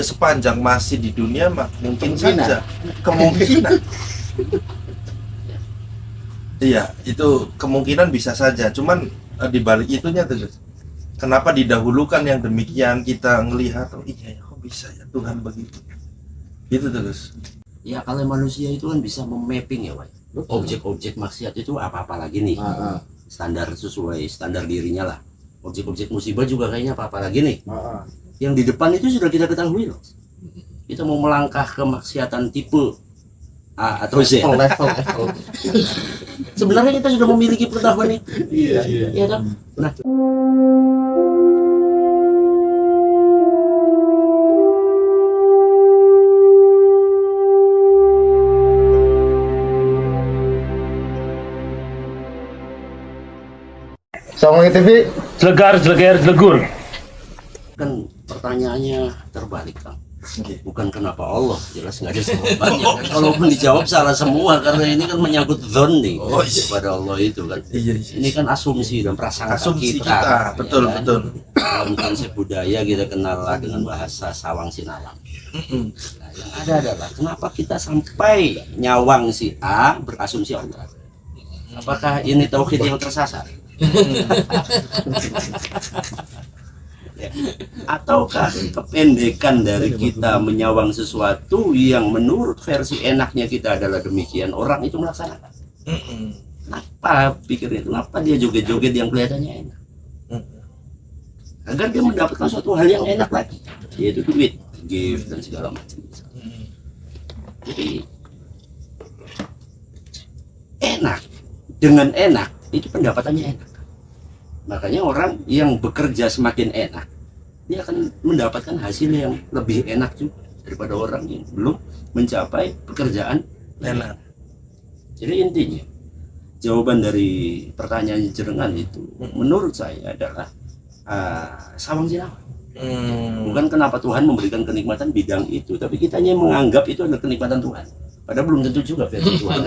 Sepanjang masih di dunia mungkin saja kemungkinan. Iya, itu kemungkinan bisa saja. Cuman di balik itunya terus, kenapa didahulukan yang demikian, kita ngelihat oh iya ya kok bisa ya Tuhan begitu. Gitu terus. Ya kalau manusia itu kan bisa memapping ya, Pak. Objek-objek maksiat itu apa-apa lagi nih. Standar sesuai standar dirinya lah. Objek-objek musibah juga kayaknya apa-apa lagi nih. Yang di depan itu sudah kita ketahui loh. Kita mau melangkah ke maksiatan tipe A atau Z. Level. Sebenarnya kita sudah memiliki pengetahuan itu. Iya kan? Nah, Assalamualaikum TV. Jelegar, jelegur. kan pertanyaannya terbalik, Kang. Bukan kenapa Allah, jelas nggak ada jawabannya. Kalaupun dijawab salah semua karena ini kan menyangkut zon nih kepada Allah itu kan. Ini kan asumsi dan prasangka Asumsi kita. kita, betul, ya kan? betul. Dalam konsep budaya kita kenal lah dengan bahasa sawang sinalang. Nah, yang ada adalah kenapa kita sampai nyawang si A berasumsi Allah. Apakah ini tauhid yang tersasar? Ya. Ataukah kependekan dari kita menyawang sesuatu yang menurut versi enaknya kita adalah demikian, orang itu melaksanakan. Kenapa pikirnya? Kenapa dia joget-joget yang kelihatannya enak? Agar dia mendapatkan suatu hal yang enak lagi, yaitu duit, gift dan segala macam. Jadi enak, dengan enak itu pendapatannya enak. Makanya orang yang bekerja semakin enak, dia akan mendapatkan hasil yang lebih enak juga daripada orang yang belum mencapai pekerjaan enak. Jadi intinya, jawaban dari pertanyaan jenengan itu menurut saya adalah sawang sinawang. Bukan kenapa Tuhan memberikan kenikmatan bidang itu, tapi kitanya menganggap itu adalah kenikmatan Tuhan. Padahal belum tentu juga versi Tuhan.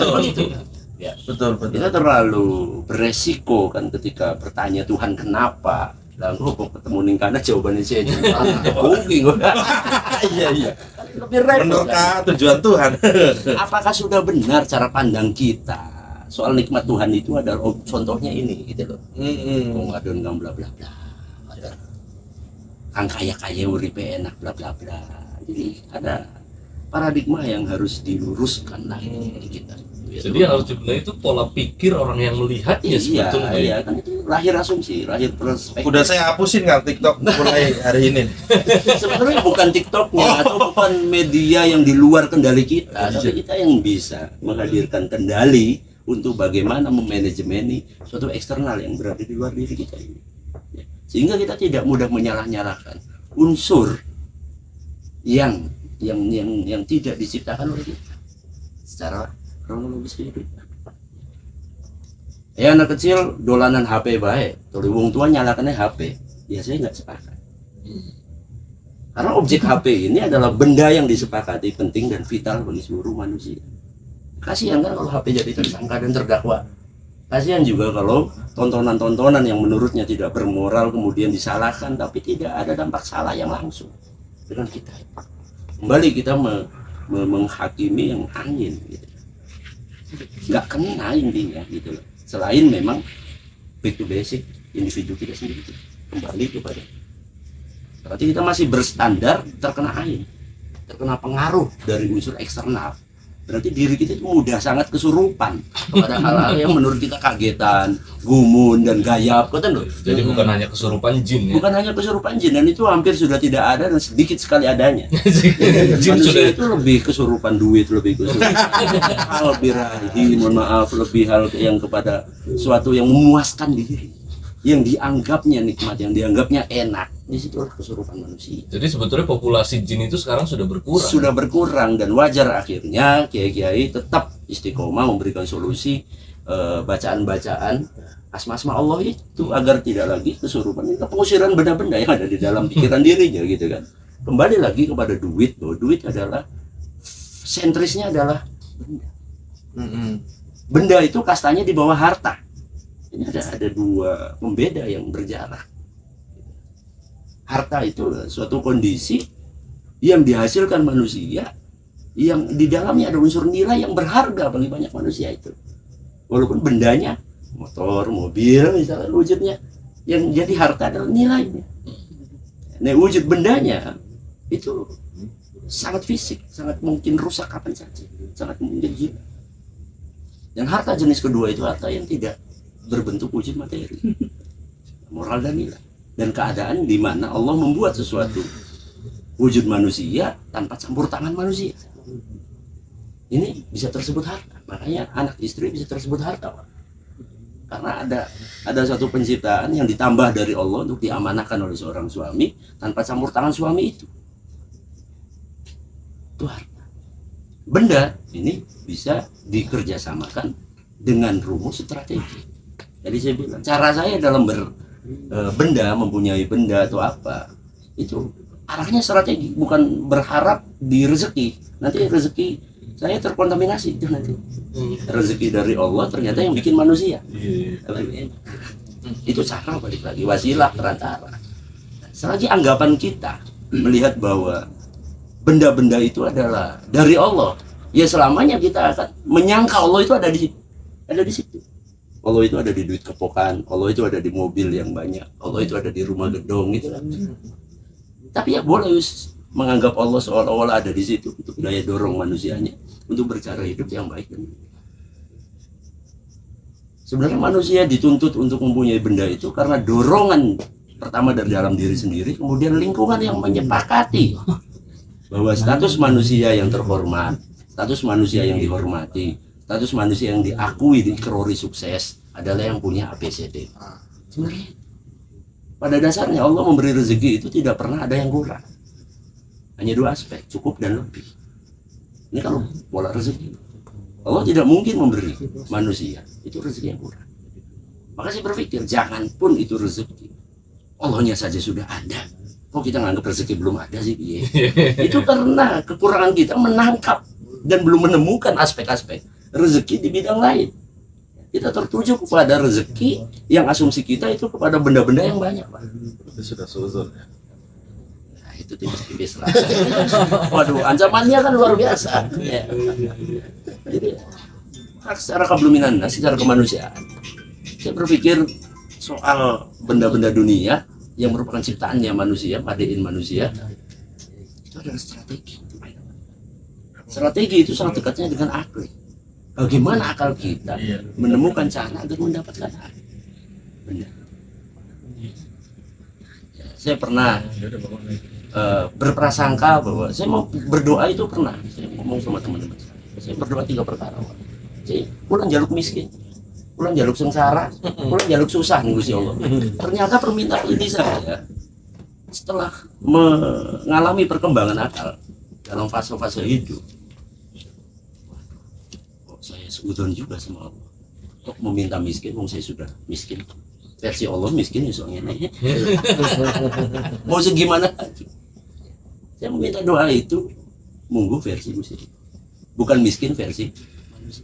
Ya. Betul. Kita terlalu beresiko kan ketika bertanya Tuhan kenapa, lalu kok ketemu ning kana jawabannya saya mungkin. Iya. Lebih repot. Menurut tujuan Tuhan. Apakah sudah benar cara pandang kita soal nikmat Tuhan itu adalah contohnya ini gitu loh. Kok ngadon ngam bla bla bla. Kang kaya uripe enak bla bla bla. Jadi ada paradigma yang harus diluruskan lah ini di kita. Jadi yang harus dibenahi itu pola pikir orang yang melihatnya sebetulnya. Iya, kan itu lahir asumsi, lahir perspektif. Udah saya hapusin kan TikTok mulai hari ini. Sebenarnya bukan TikToknya atau bukan media yang di luar kendali kita, tapi kita yang bisa menghadirkan kendali untuk bagaimana memanajemeni suatu eksternal yang berada di luar diri kita ini. Sehingga kita tidak mudah menyalah-nyalahkan unsur yang tidak diciptakan oleh kita secara kronologis kehidupan. Ya anak kecil dolanan HP baik, kalau wong tua nyalakannya HP, ya saya nggak sepakat. Karena objek HP ini adalah benda yang disepakati penting dan vital bagi seluruh manusia. Kasihan kan kalau HP jadi tersangka dan terdakwa. Kasihan juga kalau tontonan-tontonan yang menurutnya tidak bermoral kemudian disalahkan, tapi tidak ada dampak salah yang langsung dengan kita. Kembali kita menghakimi yang angin gitu. Nggak kena intinya gitu loh. Selain memang back to basic individu kita sendiri kembali kepada berarti kita masih berstandar terkena angin, terkena pengaruh dari unsur eksternal. Berarti diri kita itu mudah sangat kesurupan kepada hal-hal yang menurut kita kagetan, gumun dan gayap, kan loh. Jadi bukan hanya kesurupan jin ya. Bukan hanya kesurupan jin, dan itu hampir sudah tidak ada dan sedikit sekali adanya. Jin Manusia sudah itu lebih kesurupan duit, lebih kesurupan hal birahi, mohon maaf, lebih hal yang kepada suatu yang memuaskan diri, yang dianggapnya nikmat, yang dianggapnya enak. Di situ kesurupan manusia. Jadi sebetulnya populasi jin itu sekarang sudah berkurang. Sudah berkurang dan wajar akhirnya kiai-kiai tetap istiqomah memberikan solusi bacaan-bacaan asma-asma Allah itu agar tidak lagi kesurupan, itu pengusiran benda-benda yang ada di dalam pikiran dirinya gitu kan. Kembali lagi kepada duit, bahwa duit adalah sentrisnya adalah benda. Benda itu kastanya di bawah harta. Ini ada dua pembeda yang berjarak. Harta itu suatu kondisi yang dihasilkan manusia, yang di dalamnya ada unsur nilai yang berharga bagi banyak manusia itu. Walaupun bendanya motor, mobil misalnya, wujudnya yang jadi harta adalah nilainya. Nah, wujud bendanya itu sangat fisik, sangat mungkin rusak kapan saja, sangat mungkin juga. Dan harta jenis kedua itu harta yang tidak berbentuk wujud materi, moral dan nilai, dan keadaan di mana Allah membuat sesuatu wujud manusia tanpa campur tangan manusia. Ini bisa tersebut harta. Makanya anak istri bisa tersebut harta, Pak. Karena ada satu penciptaan yang ditambah dari Allah untuk diamanahkan oleh seorang suami tanpa campur tangan suami itu. Itu harta. Benda ini bisa dikerjasamakan dengan rumus strategi. Jadi saya bilang, cara saya dalam benda, mempunyai benda atau apa, itu arahnya strategi, bukan berharap di rezeki. Nanti rezeki saya terkontaminasi itu nanti. Rezeki dari Allah ternyata yang bikin manusia. Itu cara, balik lagi, wasilah, perantara. Selagi anggapan kita melihat bahwa benda-benda itu adalah dari Allah, ya selamanya kita akan menyangka Allah itu ada di situ. Allah itu ada di duit kepokan, Allah itu ada di mobil yang banyak, Allah itu ada di rumah gedung gitu kan. Tapi ya boleh menganggap Allah seolah-olah ada di situ untuk daya dorong manusianya untuk bercara hidup yang baik. Sebenarnya manusia dituntut untuk mempunyai benda itu karena dorongan pertama dari dalam diri sendiri, kemudian lingkungan yang menyepakati bahwa status manusia yang terhormat, status manusia yang dihormati, status manusia yang diakui, diikrori sukses adalah yang punya ABCD. Sebenarnya pada dasarnya Allah memberi rezeki itu tidak pernah ada yang kurang. Hanya dua aspek, cukup dan lebih. Ini kalau pola rezeki. Allah tidak mungkin memberi manusia itu rezeki yang kurang. Maka saya berpikir, jangan pun itu rezeki, Allahnya saja sudah ada. Kok kita nganggap rezeki belum ada sih? Itu karena kekurangan kita menangkap dan belum menemukan aspek-aspek rezeki di bidang lain. Kita tertuju kepada rezeki yang asumsi kita itu kepada benda-benda yang banyak, Pak. Itu sudah suzon ya. Nah, itu tipis-tipis lah. Waduh, ancamannya kan luar biasa. Ya. Jadi, secara kebeluminan, secara kemanusiaan, saya berpikir soal benda-benda dunia yang merupakan ciptaannya manusia, padein manusia, itu adalah strategi. Strategi itu sangat dekatnya dengan akal. Bagaimana akal kita menemukan cara agar mendapatkan benda. Saya pernah berprasangka bahwa saya mau berdoa itu pernah. Saya ngomong sama teman-teman. Saya berdoa 3 perkara. Saya pulang jaluk miskin, pulang jaluk sengsara, pulang jaluk susah nih Gusti Allah. Ternyata permintaan ini saya setelah mengalami perkembangan akal dalam fase-fase hidup, saya seudon juga sama Allah. Kok meminta miskin, wong saya sudah miskin. Versi Allah miskin ya soalnya nih. Mau segimana lagi? Saya meminta doa itu munggu versi Gusti. Bukan miskin versi manusia.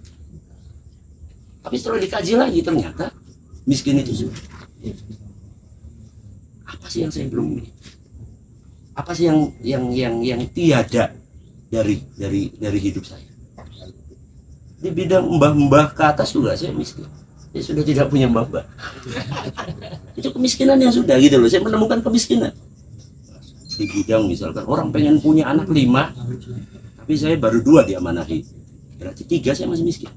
Tapi setelah dikaji lagi ternyata miskin itu sudah. Apa sih yang saya belum miliki? Apa sih yang tiada dari hidup saya? Di bidang mbah-mbah ke atas juga saya miskin. Saya sudah tidak punya mbah-mbah. Itu kemiskinan yang sudah gitu loh. Saya menemukan kemiskinan. Di bidang misalkan orang pengen punya anak 5, tapi saya baru 2 diamanahi. Berarti 3 saya masih miskin.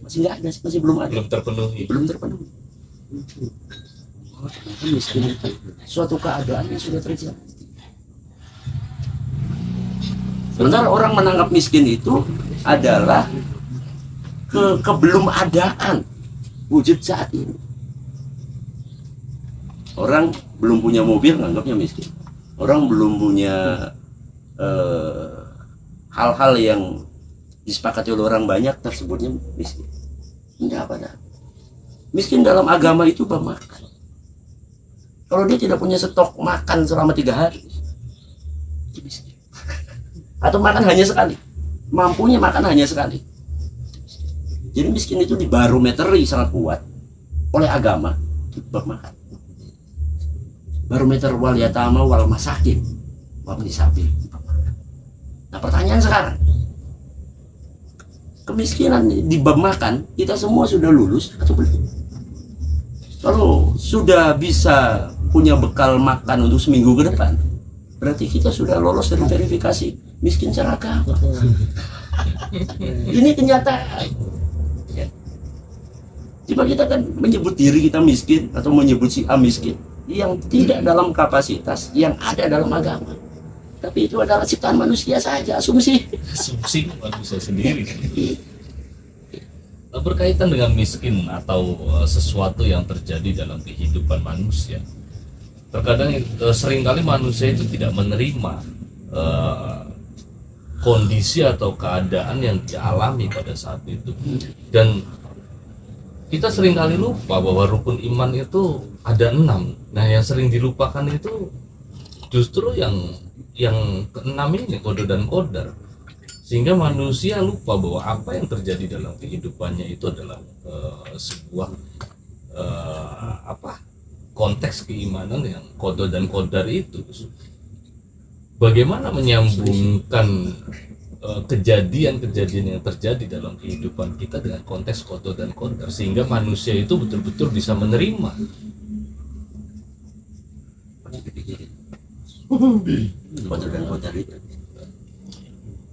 Masih nggak ada, masih belum ada. Belum terpenuhi. Belum terpenuhi. Oh, ternyata miskin itu suatu keadaan yang sudah terjadi. Sementara orang menganggap miskin itu adalah kebelumadaan wujud saat ini. Orang belum punya mobil nganggapnya miskin. Orang belum punya hal-hal yang disepakati oleh orang banyak tersebutnya miskin. Tidak apa-apa. Miskin dalam agama itu bab makan. Kalau dia tidak punya stok makan selama 3 hari, itu miskin. Atau makan hanya sekali, mampunya makan hanya sekali. Jadi miskin itu dibarometeri sangat kuat oleh agama bab makan. Barometer wal yatama wal masakin wal nisabil. Yang sekarang kemiskinan di bab makan kita semua sudah lulus atau belum? Kalau sudah bisa punya bekal makan untuk seminggu ke depan, berarti kita sudah lolos dari verifikasi miskin secara agama. Ini kenyataan. Ya. Coba kita kan menyebut diri kita miskin atau menyebut si A miskin yang tidak dalam kapasitas yang ada dalam agama. Tapi itu adalah ciptaan manusia saja, asumsi. Asumsi manusia sendiri. Berkaitan dengan miskin atau sesuatu yang terjadi dalam kehidupan manusia, terkadang seringkali manusia itu tidak menerima kondisi atau keadaan yang dialami pada saat itu, dan kita seringkali lupa bahwa rukun iman itu ada 6. Nah, yang sering dilupakan itu justru yang keenam ini, qada dan qadar, sehingga manusia lupa bahwa apa yang terjadi dalam kehidupannya itu adalah sebuah konteks keimanan yang qada dan qadar itu. Bagaimana menyambungkan kejadian-kejadian yang terjadi dalam kehidupan kita dengan konteks qada dan qadar sehingga manusia itu betul-betul bisa menerima. Qada dan qadar itu,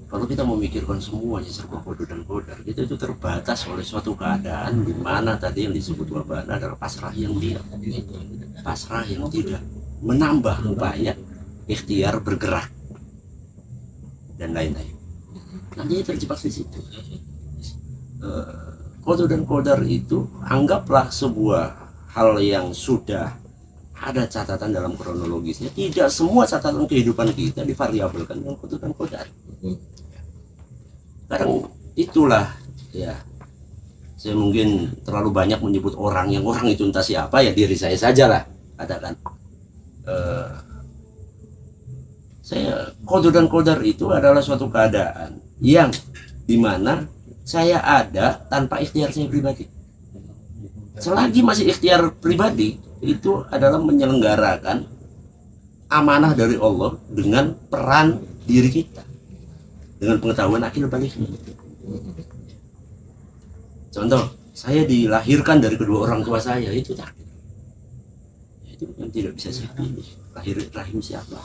kalau kita memikirkan semuanya serba qada dan qadar, itu terbatas oleh suatu keadaan di mana tadi yang disebut wabana adalah pasrah yang diam, pasrah yang tidak menambah upaya ikhtiar bergerak dan lain-lain. Nanti terjebak di situ. Qada dan qadar itu anggaplah sebuah hal yang sudah ada catatan dalam kronologisnya. Tidak semua catatan kehidupan kita divariabelkan dengan qada dan qadar. Kadang itulah ya, saya mungkin terlalu banyak menyebut orang itu entah siapa, ya diri saya sajalah katakan. Saya qada dan qadar itu adalah suatu keadaan yang dimana saya ada tanpa ikhtiar saya pribadi. Selagi masih ikhtiar pribadi, itu adalah menyelenggarakan amanah dari Allah dengan peran diri kita, dengan pengetahuan akil baliknya. Contoh, saya dilahirkan dari kedua orang tua saya, itu takdir. Itu yang tidak bisa saya pilih, lahir rahim siapa,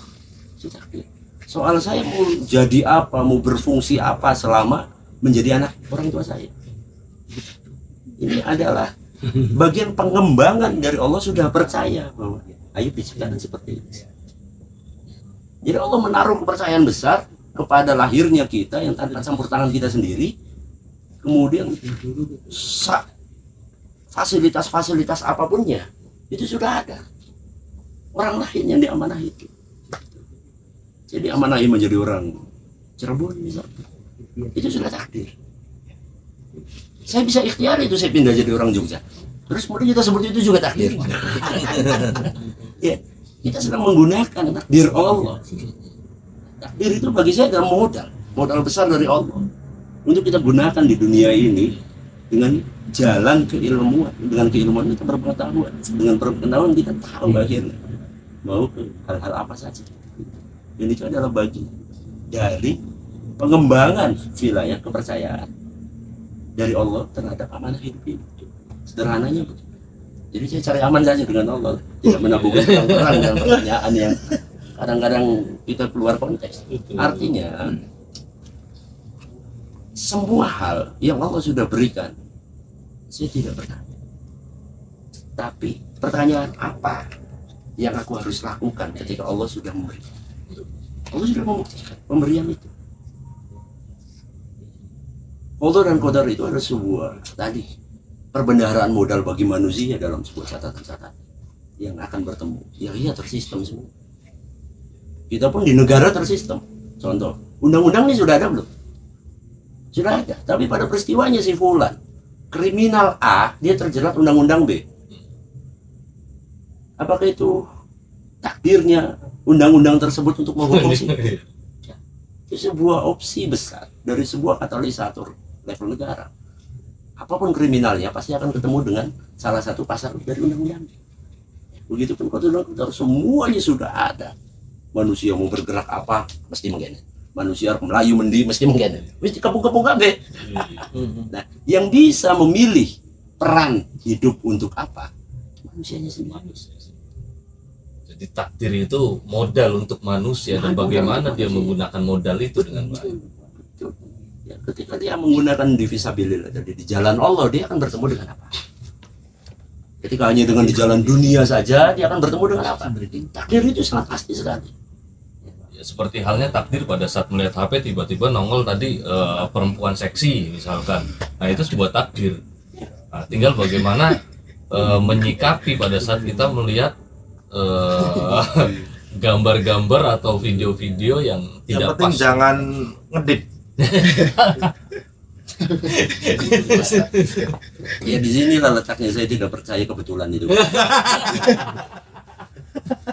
itu takdir. Soal saya mau jadi apa, mau berfungsi apa selama menjadi anak orang tua saya, ini adalah bagian pengembangan dari Allah. Sudah percaya bahwa ayo diciptakan seperti ini. Jadi Allah menaruh kepercayaan besar kepada lahirnya kita yang tanpa campur tangan kita sendiri. Kemudian fasilitas-fasilitas apapunnya itu sudah ada. Orang lain yang diamanahi itu. Jadi amanahi menjadi orang Cirebon misalnya, itu sudah takdir. Saya bisa ikhtiar itu, saya pindah jadi orang Jogja. Terus kemudian kita sebut itu juga takdir. Ya, kita sedang menggunakan takdir Allah. Takdir itu bagi saya adalah modal besar dari Allah untuk kita gunakan di dunia ini dengan jalan keilmuan. Dengan keilmuan kita berpengetahuan, dengan berpengetahuan kita tahu akhirnya mau ke hal-hal apa saja. Dan itu adalah bagian dari pengembangan wilayah kepercayaan dari Allah terhadap amanah hidup ini. Sederhananya begitu. Jadi saya cari aman saja dengan Allah, tidak menabungkan perang dan pertanyaan yang kadang-kadang kita keluar konteks. Artinya semua hal yang Allah sudah berikan, saya tidak bertanya. Tapi pertanyaan apa yang aku harus lakukan ketika Allah sudah memberikan? Allah sudah membuktikan pemberian itu. Qada dan qadar itu adalah sebuah tadi perbendaharaan modal bagi manusia dalam sebuah catatan-catatan yang akan bertemu. Ya iya, tersistem semua. Kita pun di negara tersistem. Contoh, undang-undang ini sudah ada belum? Sudah ada. Tapi pada peristiwanya si fulan, kriminal A, dia terjerat undang-undang B. Apakah itu takdirnya undang-undang tersebut untuk menghukum si? Itu sebuah opsi besar dari sebuah katalisator level negara. Apapun kriminalnya pasti akan ketemu dengan salah satu pasal dari undang-undang. Begitupun qada dan qadar, semuanya sudah ada. Manusia mau bergerak apa mesti mengenai. manusia Melayu mendi mesti mungkin mesti kepung-kepung kabeh. Nah, yang bisa memilih peran hidup untuk apa? Manusianya sendiri. Jadi takdir itu modal untuk manusia dan bagaimana dia menggunakan modal itu dengan baik. Ya, ketika dia menggunakan divisa-bilillah, jadi di jalan Allah, dia akan bertemu dengan apa? Ketika hanya dengan di jalan dunia saja, dia akan bertemu dengan apa? Takdir itu sangat pasti sekali. Ya, seperti halnya takdir pada saat melihat HP tiba-tiba nongol tadi perempuan seksi misalkan. Nah itu sebuah takdir. Nah, tinggal bagaimana menyikapi pada saat kita melihat gambar-gambar atau video-video yang Yang tidak penting pas. jangan ngedit. Ya di sinilah letaknya saya tidak percaya kebetulan itu.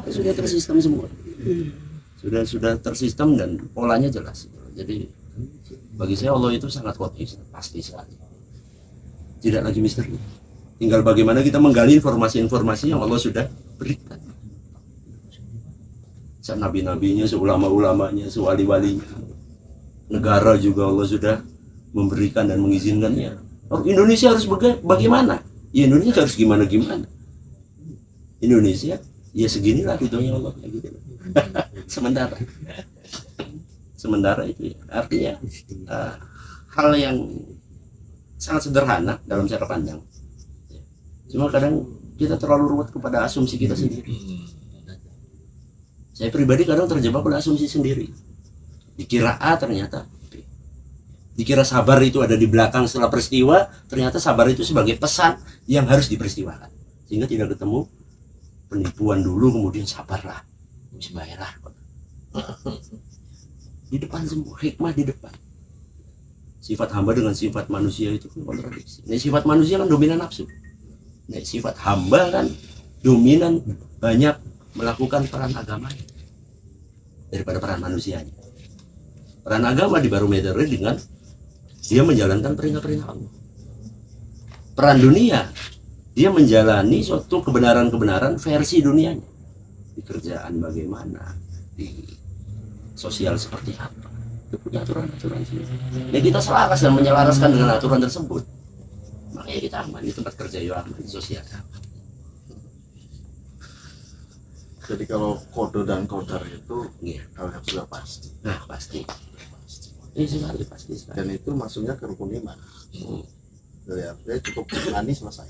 Sudah tersistem semua. Sudah tersistem dan polanya jelas. Jadi bagi saya Allah itu sangat kotis, pasti sekali. Tidak lagi misteri. Tinggal bagaimana kita menggali informasi-informasi yang Allah sudah berikan. Nabi-nabinya, seulama-ulamanya, sewali-walinya. Negara juga Allah sudah memberikan dan mengizinkannya. Indonesia harus bagaimana? Ya Indonesia harus gimana-gimana. Indonesia ya seginilah hidupnya Allah kayak gitu. Sementara itu ya, artinya hal yang sangat sederhana dalam cara pandang. Cuma kadang kita terlalu ruwet kepada asumsi kita sendiri. Saya pribadi kadang terjebak pada asumsi sendiri. Dikira A ternyata B. Dikira sabar itu ada di belakang setelah peristiwa, ternyata sabar itu sebagai pesan yang harus diperistiwakan. Sehingga tidak ketemu penipuan dulu kemudian sabarlah. Bismillah. Di depan semua, hikmah di depan. Sifat hamba dengan sifat manusia itu kontradiksi. Nah, sifat manusia kan dominan nafsu. Nah, sifat hamba kan dominan banyak melakukan peran agama daripada peran manusianya. Peran agama dibarometeri dengan dia menjalankan perintah-perintah Allah. Peran dunia, dia menjalani suatu kebenaran-kebenaran versi dunianya. Di kerjaan bagaimana, di sosial seperti apa. Itu punya aturan-aturan sendiri. Ya kita selaras dan menyelaraskan dengan aturan tersebut. Makanya kita aman di tempat kerja ya aman, di sosial. Jadi kalau kode dan kodar itu Iya. hal yang sudah pasti. Nah pasti. Ini sekali pasti sekali. Dan itu masuknya ke rukun iman. Jadi artinya cukup imani selesai.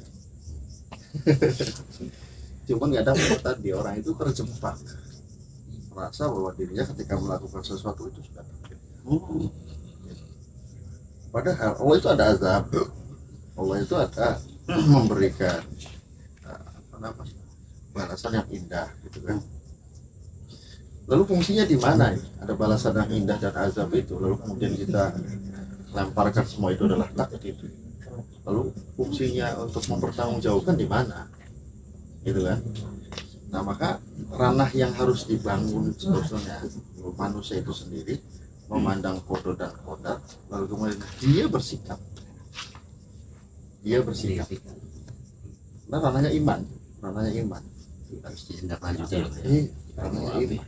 Cuman kadang tadi orang itu terjebak merasa bahwa dirinya ketika melakukan sesuatu itu sudah takdir. Padahal Allah itu ada azab, Allah itu ada memberikan apa namanya balasan yang indah gitu kan. Lalu fungsinya di mana ini? Ada balasan yang indah dan azab itu, lalu kemudian kita lemparkan semua itu adalah takdir. Lalu fungsinya untuk mempertanggungjawabkan di mana? Gitu kan? Nah maka ranah yang harus dibangun sebetulnya manusia itu sendiri memandang kodo dan kodar, lalu kemudian dia bersikap. Nah ranahnya iman, Harus ditindaklanjuti. ranahnya iman.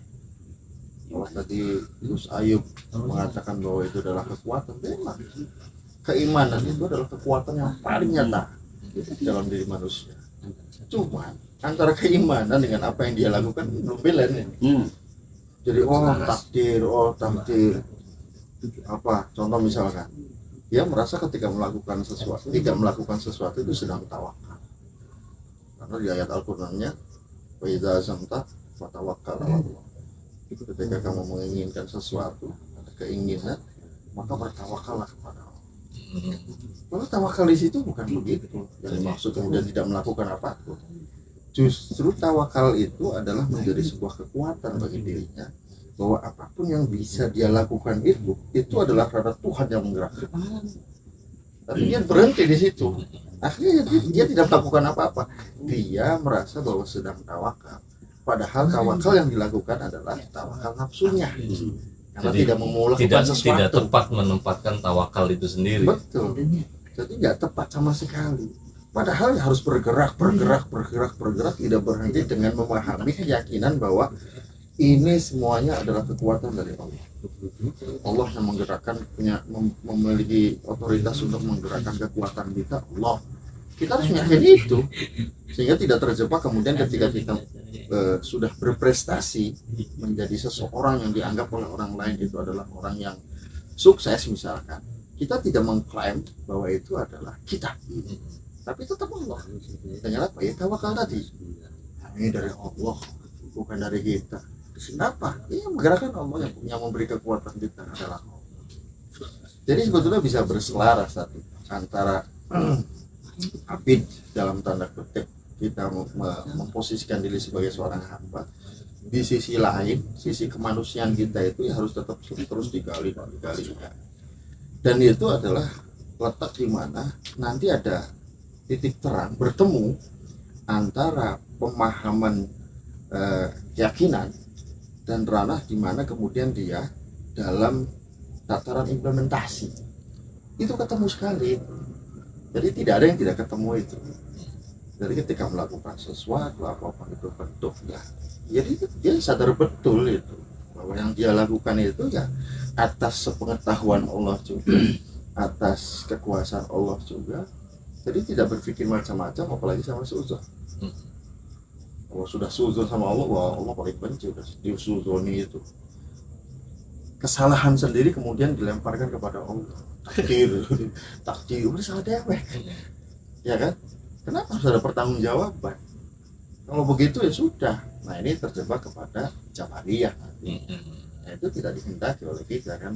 Kalau tadi Gus Ayub mengatakan bahwa itu adalah kekuatan, memang keimanan itu adalah kekuatan yang paling nyata dalam diri manusia. Cuma antara keimanan dengan apa yang dia lakukan belum balance. Jadi takdir apa contoh misalkan dia merasa ketika melakukan sesuatu tidak melakukan sesuatu itu sedang tawakal, karena di ayat Al-Qur'annya wa idza azamta fatawakkal 'ala Allah. Ketika kamu menginginkan sesuatu, ada keinginan, maka bertawakallah kepada Allah. Lalu tawakal di situ bukan begitu yang dimaksud kemudian tidak melakukan apapun. Justru tawakal itu adalah menjadi sebuah kekuatan bagi dirinya, bahwa apapun yang bisa dia lakukan itu adalah karena Tuhan yang menggerakkan. Tapi dia berhenti di situ. Akhirnya dia tidak melakukan apa-apa. Dia merasa bahwa sedang tawakal. Padahal tawakal yang dilakukan adalah tawakal nafsunya. Karena Jadi, tidak mau melakukan sesuatu. tidak tepat menempatkan tawakal itu sendiri. Betul. Jadi nggak tepat sama sekali. Padahal harus bergerak, tidak berhenti dengan memahami keyakinan bahwa ini semuanya adalah kekuatan dari Allah. Allah yang menggerakkan, memiliki otoritas untuk menggerakkan kekuatan kita. Allah, kita harus meyakini itu sehingga tidak terjebak kemudian ketika kita sudah berprestasi menjadi seseorang yang dianggap oleh orang lain itu adalah orang yang sukses misalkan, kita tidak mengklaim bahwa itu adalah kita, tapi tetap Allah. Dengan apa? Ya tawakal tadi, ini dari Allah bukan dari kita. Kenapa? Ini menggerakkan Allah, yang memberi kekuatan kita adalah Allah. Jadi sebetulnya bisa berselaras satu antara abid dalam tanda kutip, kita memposisikan diri sebagai seorang hamba. Di sisi lain, sisi kemanusiaan kita itu ya harus tetap terus digali. Dan itu adalah letak di mana nanti ada titik terang bertemu antara pemahaman keyakinan dan ranah di mana kemudian dia dalam tataran implementasi itu ketemu sekali. Jadi tidak ada yang tidak ketemu itu. Jadi ketika melakukan sesuatu apapun itu bentuknya, jadi dia sadar betul itu bahwa yang dia lakukan itu ya atas sepengetahuan Allah juga, atas kekuasaan Allah juga. Jadi tidak berpikir macam-macam, apalagi sama suzon. Kalau sudah suzon sama Allah, wah Allah paling benci udah diusuzoni itu. Kesalahan sendiri kemudian dilemparkan kepada Allah. Takdir, udah salah dewek. Ya kan? Kenapa harus ada pertanggungjawaban? Kalau begitu ya sudah. Nah ini terjebak kepada Jabariyah nanti. Nah, itu tidak dikehendaki oleh kita kan.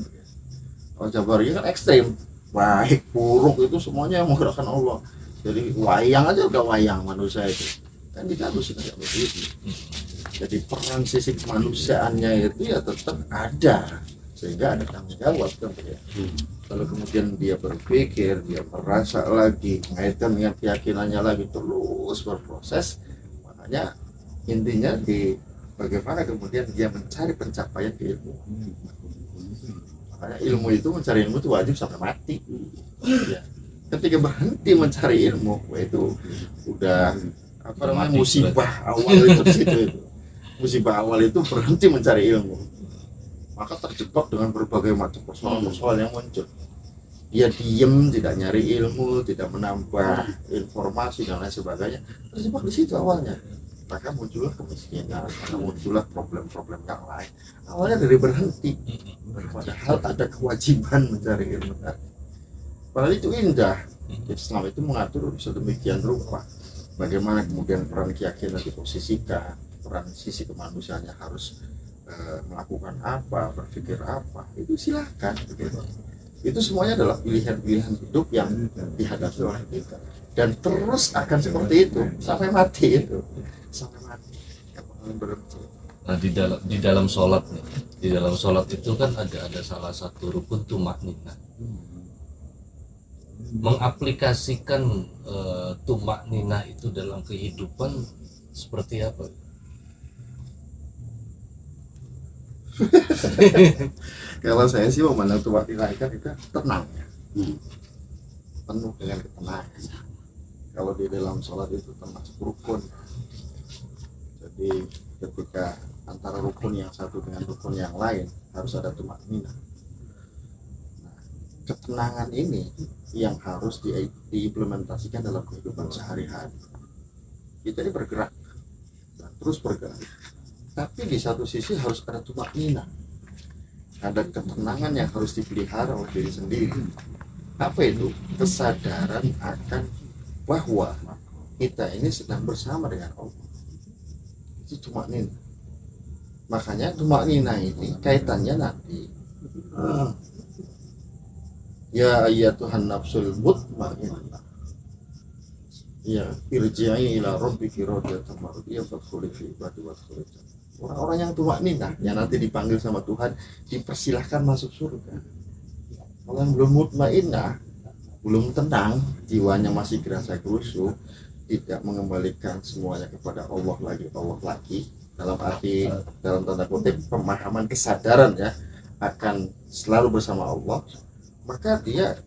Kalau Jabariyah kan ekstrim, baik buruk itu semuanya yang menggerakkan Allah. Jadi wayang aja udah wayang manusia itu. Kan kita harus tidak begitu. Jadi peran sisi kemanusiaannya itu ya tetap ada, sehingga ada tanggung jawab kan ya. Kalau kemudian dia berpikir, dia merasa lagi, mengaitkan dengan keyakinannya lagi, terus berproses, makanya intinya di bagaimana kemudian dia mencari pencapaian di ilmu. Makanya ilmu itu, mencari ilmu itu wajib sampai mati. Ya. Ketika berhenti mencari ilmu, itu udah apa namanya musibah awal itu musibah awal itu berhenti mencari ilmu, maka terjebak dengan berbagai macam persoalan-persoalan yang muncul. Dia diem, tidak nyari ilmu, tidak menambah informasi dan lain sebagainya, terjebak di situ awalnya. Maka muncullah kemiskinan, maka muncullah problem-problem yang lain. Awalnya dari berhenti, padahal ada kewajiban mencari ilmu. Padahal itu indah. Islam itu mengatur sedemikian rupa. Bagaimana kemudian peran keyakinan diposisikan, peran sisi kemanusiaannya harus melakukan apa, berpikir apa, itu silakan gitu. Itu semuanya adalah pilihan-pilihan hidup yang dihadapi oleh kita, dan terus akan seperti itu sampai mati itu, sampai mati. Berhenti. Nah di dalam sholat itu kan ada salah satu rukun tumakninah. Mengaplikasikan tumakninah itu dalam kehidupan seperti apa? Kalau saya sih memandang tumakninah itu tenang, penuh dengan ketenangan. Kalau di dalam sholat itu termasuk rukun. Jadi ketika antara rukun yang satu dengan rukun yang lain harus ada tumakninah. Nah, ketenangan ini yang harus diimplementasikan dalam kehidupan sehari-hari. Kita ini bergerak dan terus bergerak, tapi di satu sisi harus ada tumakninah, ada ketenangan yang harus dipelihara oleh diri sendiri. Apa itu? Kesadaran akan bahwa kita ini sedang bersama dengan Allah. Itu tumakninah. Makanya tumakninah ini kaitannya nanti ya ayyatuhan nafsul mutmainnah, ya irji'i ila rabbiki radiyatan mardiyah fadkhuli fi ibadi wadkhuli jannah. Orang-orang yang tumakninah yang nanti dipanggil sama Tuhan dipersilahkan masuk surga. Kalau yang belum mutmainnah, belum tenang, jiwanya masih gerasa gerusu, tidak mengembalikan semuanya kepada Allah lagi, dalam arti dalam tanda kutip pemahaman kesadaran ya akan selalu bersama Allah, maka dia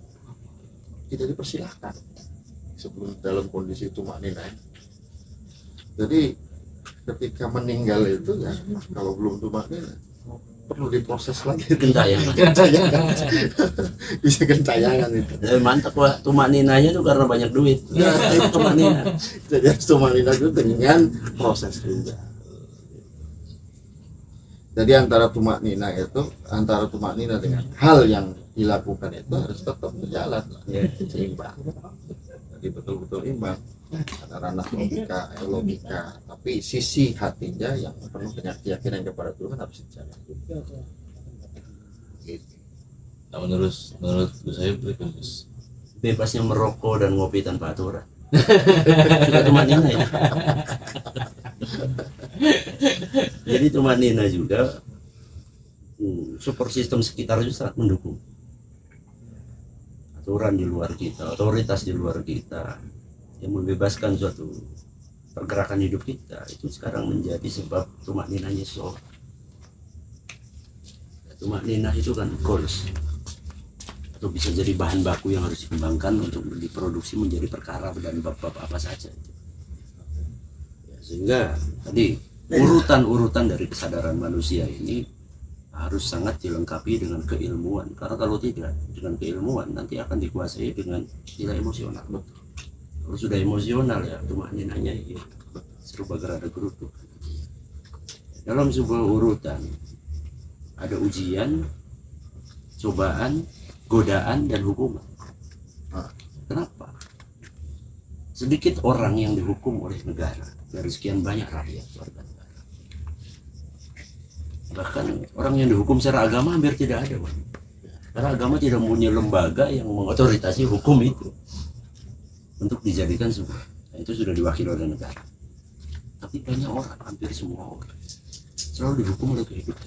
tidak dipersilahkan sebelum dalam kondisi tumakninah. Jadi ketika meninggal itu ya kalau belum tumak nina perlu diproses lagi Gentayangan. gentayangan bisa gentayangan itu. Mantap wah, tumak ninanya tuh karena banyak duit. Tumak nina. Jadi harus tumak nina itu dengan proses juga. Jadi antara tumak nina dengan hal yang dilakukan itu harus tetap berjalan, Ya. seimbang. Jadi betul-betul imbang antara ranah logika, tapi sisi hatinya yang penuh keyakinan kepada Tuhan harus dijaga. Gitu. Nah, menurut saya berikut Bebasnya merokok dan ngopi tanpa aturan. Sudah tumak nina ya. Jadi tumak nina juga support sistem sekitar itu sangat mendukung. Aturan di luar kita, otoritas di luar kita yang membebaskan suatu pergerakan hidup kita itu sekarang menjadi sebab tumak ninanya so. Tumak nina itu kan goals atau bisa jadi bahan baku yang harus dikembangkan untuk diproduksi menjadi perkara dan bab-bab apa saja. Ya, sehingga tadi urutan-urutan dari kesadaran manusia ini harus sangat dilengkapi dengan keilmuan, karena kalau tidak dengan keilmuan nanti akan dikuasai dengan nilai emosional. Kalau sudah emosional ya tumak ninanya ya serupa gerada geruduk. Dalam sebuah urutan ada ujian, cobaan, godaan, dan hukuman. Kenapa? Sedikit orang yang dihukum oleh negara dari sekian banyak rakyat warga negara. Bahkan orang yang dihukum secara agama hampir tidak ada, Bang. Karena agama tidak punya lembaga yang mengotoritasi hukum itu untuk dijadikan sebuah. Nah, itu sudah diwakili oleh negara. Tapi banyak orang, hampir semua orang selalu dihukum oleh kehidupan.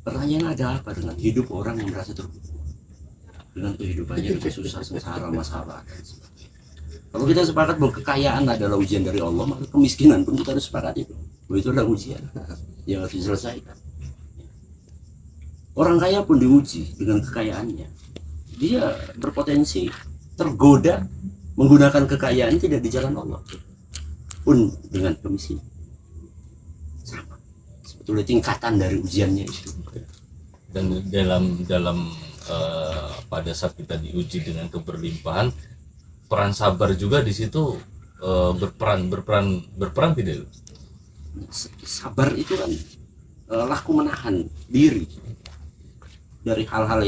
Pertanyaan ada apa dengan hidup orang yang merasa terhukum? Dengan kehidupannya yang susah, sengsara, masalah, dan sebagainya. Kalau kita sepakat bahwa kekayaan adalah ujian dari Allah, maka kemiskinan pun kita harus sepakat itu. Bahwa itu adalah ujian yang harus diselesaikan. Orang kaya pun diuji dengan kekayaannya. Dia berpotensi tergoda menggunakan kekayaan tidak di jalan Allah. Pun dengan kemiskinan. Sama. Sebetulnya tingkatan dari ujiannya itu. Dan dalam pada saat kita diuji dengan keberlimpahan, peran sabar juga di situ berperan tidak? Sabar itu kan laku menahan diri dari hal-hal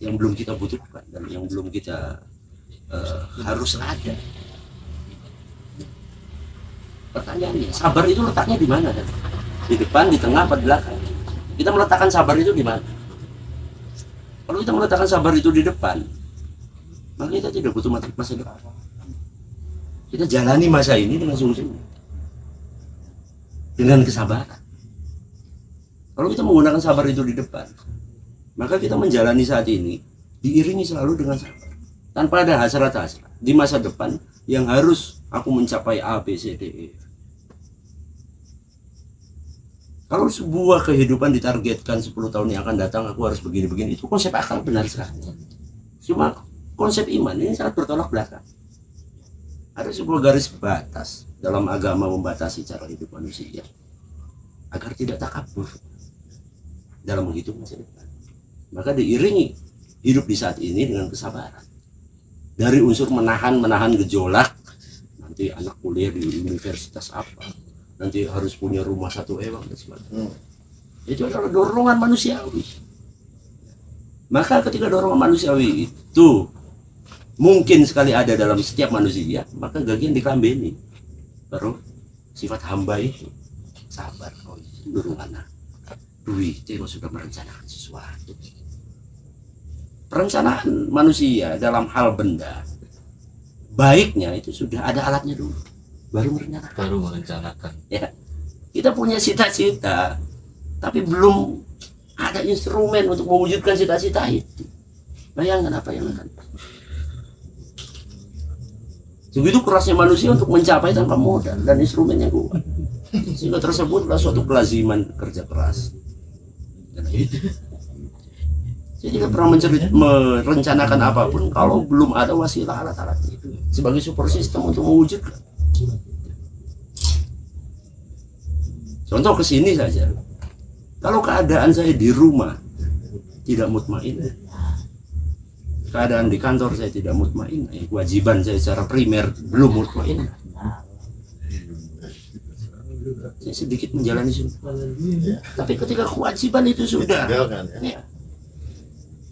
yang belum kita butuhkan dan yang belum kita harus ada. Pertanyaannya, sabar itu letaknya di mana kan? Di depan, di tengah, atau di belakang? Kita meletakkan sabar itu di mana? Kalau kita meletakkan sabar itu di depan, maka kita tidak butuh masa depan. Kita jalani masa ini dengan sungguh-sungguh, dengan kesabaran. Kalau kita menggunakan sabar itu di depan, maka kita menjalani saat ini diiringi selalu dengan sabar, tanpa ada hasrat-hasrat di masa depan yang harus aku mencapai A, B, C, D, E. Kalau sebuah kehidupan ditargetkan 10 tahun yang akan datang aku harus begini-begini, itu konsep akal benar sekali. Cuma konsep iman ini sangat bertolak belakang. Ada sebuah garis batas dalam agama membatasi cara hidup manusia agar tidak takabur dalam menghitung masa depan. Maka diiringi hidup di saat ini dengan kesabaran. Dari unsur menahan gejolak, nanti anak kuliah di universitas apa, nanti harus punya rumah 1 ewang dan sebagainya. Itu adalah dorongan manusiawi. Maka ketika dorongan manusiawi itu mungkin sekali ada dalam setiap manusia, maka gagian dikambeni. Baru sifat hamba itu sabar. Oh, dorongan duit itu sudah merencanakan sesuatu. Perencanaan manusia dalam hal benda baiknya itu sudah ada alatnya dulu, baru merencanakan. Ya, kita punya cita-cita, tapi belum ada instrumen untuk mewujudkan cita-cita itu. Bayangkan apa yang akan. Begitu kerasnya manusia untuk mencapai tanpa modal dan instrumen yang kuat. Sehingga tersebutlah suatu kelaziman kerja keras. Dan itu. Saya tidak pernah merencanakan apapun kalau belum ada wasilah alat-alat itu sebagai support system untuk mewujudkan. Contoh kesini saja. Kalau keadaan saya di rumah tidak mutmain, keadaan di kantor saya tidak mutmain, kewajiban saya secara primer belum mutmain, saya sedikit menjalani sunnah. Tapi ketika kewajiban itu sudah Tinggalkan, ya. ya,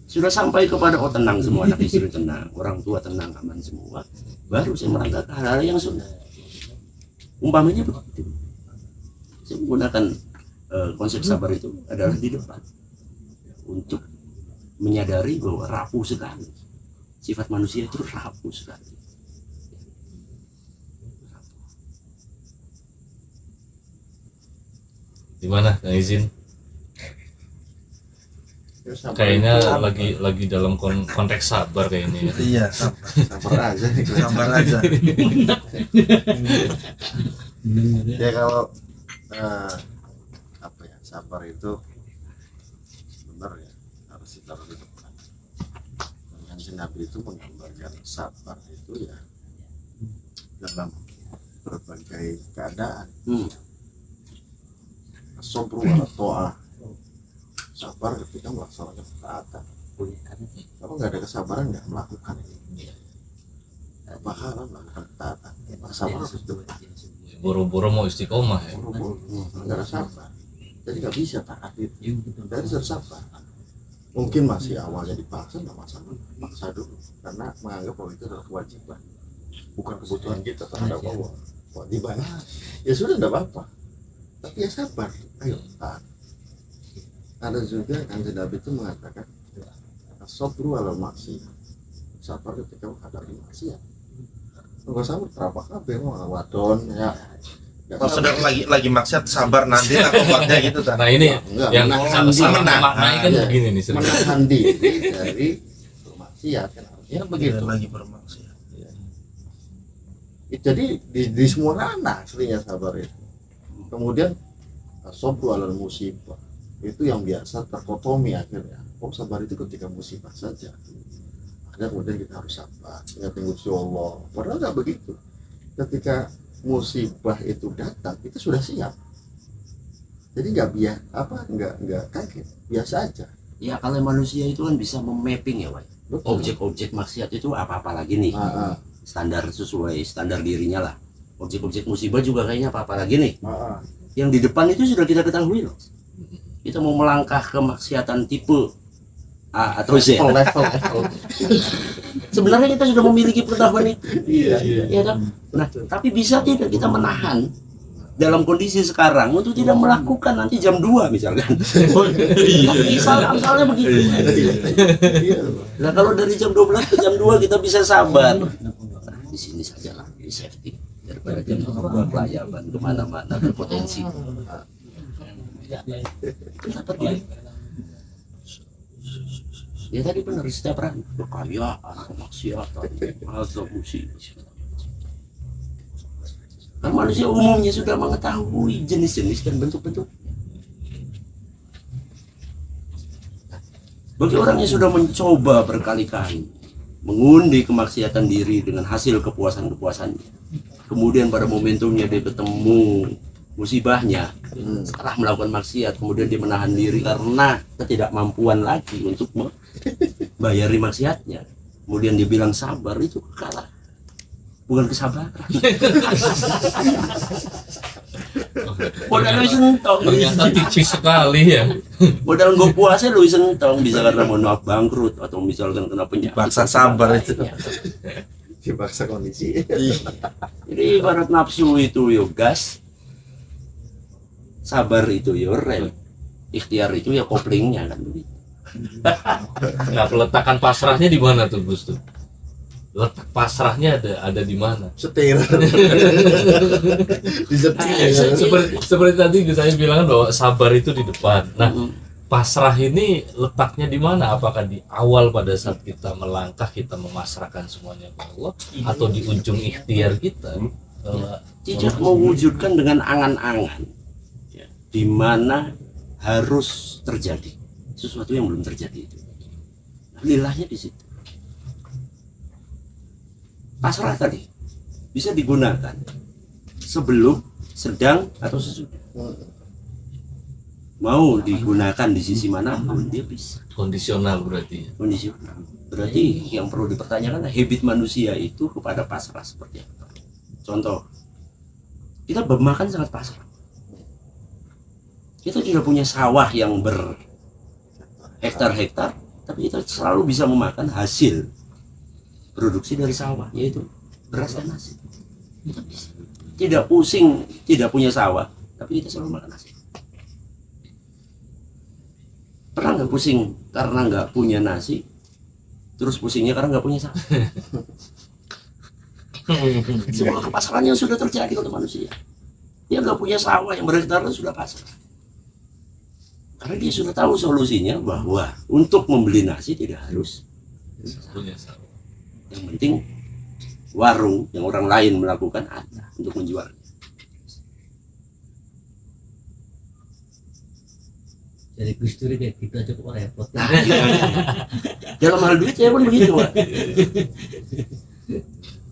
sudah sampai kepada tenang semua, anak istri tenang, orang tua tenang, aman semua, baru saya melangkah ke hal-hal yang sunnah. Umpamanya begitu. Saya menggunakan konsep sabar itu adalah di depan untuk menyadari bahwa rapuh sekali, sifat manusia itu rapuh sekali. Gimana Kang Izin? Ya, sabar Kayaknya itu lagi dalam konteks sabar kayaknya ya. Iya, sabar, sabar aja nih. sabar aja. Ya kalau apa ya, sabar itu sebenarnya harus ditaruh di depan. Kanjeng Nabi itu menggambarkan sabar itu ya dalam berbagai keadaan. Sobru ala to'ah, sabar ketika melaksanakan ketaatan. Kalau nggak ada kesabaran nggak melakukan ini, nggak bakalan melakukan ketaatan. Sabar itu Boro-boro mau istiqomah ya. buru-buru, nggak ada sabar, jadi nggak bisa taat itu. Dari sabar, mungkin masih awalnya dipaksa, nggak masalah, paksa dulu karena menganggap bahwa itu adalah kewajiban, bukan kebutuhan kita terhadap Allah. Kewajiban ya sudah, nggak apa-apa, tapi ya sabar, ayo taat. Ada juga Kanjeng Nabi itu mengatakan sabru ala maksiat, sabar ketika menghadapi maksiat. Nggak sabar terapak kabeh mau wadon ya. Kalau sedang lagi maksiat, sabar nanti obatnya gitu kan. Nah ini Enggak, yang menahan sama diri. maknanya kan Iya. begini nih sebenarnya. menahan diri dari bermaksiat kan harusnya begitu. Lagi bermaksiat. Jadi di semua ranah aslinya sabar itu. Kemudian sabru alal musibah itu yang biasa terkotomi akhirnya. Oh, sabar itu ketika musibah saja. Ada kemudian kita harus sabar, ingat Gusti Allah. Padahal nggak begitu. Ketika musibah itu datang, kita sudah siap. Jadi nggak kaget, biasa aja. Ya kalau manusia itu kan bisa memapping ya, Pak. Betul. Objek-objek maksiat itu apa-apa lagi nih, Ah, standar sesuai standar dirinya lah. Objek-objek musibah juga kayaknya apa-apa lagi nih. ah. Yang di depan itu sudah kita ketahui loh. Kita mau melangkah ke maksiatan tipe A atau Z. Level. Sebenarnya kita sudah memiliki pengetahuan itu. Iya. Ya kan? Nah, tapi bisa tidak kita menahan dalam kondisi sekarang untuk tidak melakukan nanti jam 2 misalkan. Misalnya begitu. Iya. Nah, kalau dari jam 12 ke jam 2 kita bisa sabar. Nah, di sini saja lah, di safety. Daripada jam 2 pelayaban kemana-mana berpotensi. Kenapa tidak? Ya tadi benar, setiap orang kekayaan, kemaksiatan, azab musibah. Kan manusia umumnya sudah mengetahui jenis-jenis dan bentuk-bentuk. Bagi orang yang sudah mencoba berkali-kali mengundi kemaksiatan diri dengan hasil kepuasan-kepuasannya, kemudian pada momentumnya dia ketemu musibahnya, setelah melakukan maksiat kemudian dia menahan diri karena ketidakmampuan lagi untuk membayari maksiatnya, kemudian dia bilang sabar, itu kalah, bukan kesabaran. Modal lu sentong, Ternyata tipis sekali ya. modal gue puasa lu sentong, bisa karena mohon maaf bangkrut atau misalkan kena penyakit. Paksa sabar itu. Dipaksa kondisi. Jadi ibarat nafsu itu yo gas, sabar itu yo rem, ikhtiar itu ya koplingnya kan begitu. Nah peletakan pasrahnya di mana tuh Gus tuh? Letak pasrahnya ada di mana? Setir. Disetir. Seperti tadi saya bilang bahwa sabar itu di depan. Nah, pasrah ini letaknya di mana? Apakah di awal pada saat kita melangkah, kita memasrahkan semuanya ke Allah, atau di ujung ikhtiar kita? Tidak mewujudkan dengan angan-angan, ya, di mana harus terjadi sesuatu yang belum terjadi itu. Nah, lilahnya di situ. Pasrah tadi bisa digunakan sebelum, sedang, atau sesudah. mau digunakan di sisi manapun dia bisa. Kondisional berarti. Kondisional. Berarti yang perlu dipertanyakan habit manusia itu kepada pasrah seperti apa. Contoh, kita makan sangat pasrah. Kita tidak punya sawah yang berhektar-hektar, tapi kita selalu bisa memakan hasil produksi dari sawah, yaitu beras dan nasi. Kita bisa. Tidak pusing, tidak punya sawah, tapi kita selalu makan nasi. Pernah nggak pusing karena nggak punya nasi, terus pusingnya karena nggak punya sawah? Semua kepasrahan yang sudah terjadi untuk manusia. Dia nggak punya sawah yang berhektar sudah pasrah. Karena dia sudah tahu solusinya bahwa untuk membeli nasi tidak harus Punya sawah. yang penting warung yang orang lain melakukan ada untuk menjual. Jadi Gus Dur kayak gitu aja kok repot. Nah, dalam hal duit saya pun begitu, Pak.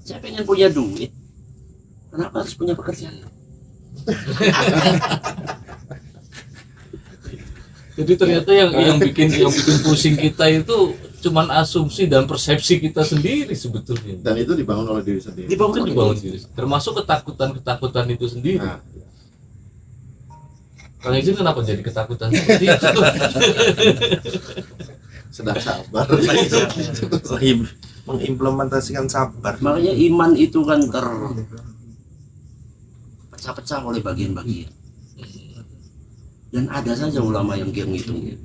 Saya pengen punya duit. Kenapa harus punya pekerjaan? Jadi ternyata yang bikin pusing kita itu cuman asumsi dan persepsi kita sendiri sebetulnya. Dan itu dibangun oleh diri sendiri. Dibangun Dibangun diri. Termasuk ketakutan itu sendiri. Nah, Kang Izin kenapa jadi ketakutan seperti itu? sedang sabar. Lagi mengimplementasikan sabar. Makanya iman itu kan terpecah-pecah oleh bagian-bagian. Dan ada saja ulama yang ngitungnya.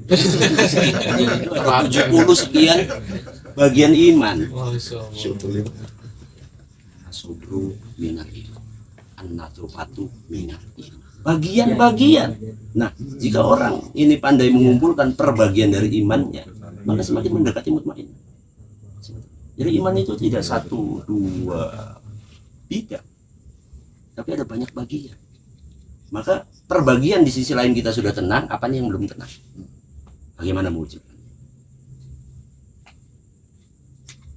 Ada 70 sekian bagian iman. Masya Allah. Asubru minar iman, an-natrufatu minar iman. Bagian-bagian. Nah, jika orang ini pandai mengumpulkan perbagian dari imannya, maka semakin mendekati mutmain. Jadi iman itu tidak 1, 2, 3, tapi ada banyak bagian. Maka perbagian di sisi lain kita sudah tenang, apa nih yang belum tenang? Bagaimana mewujudkan?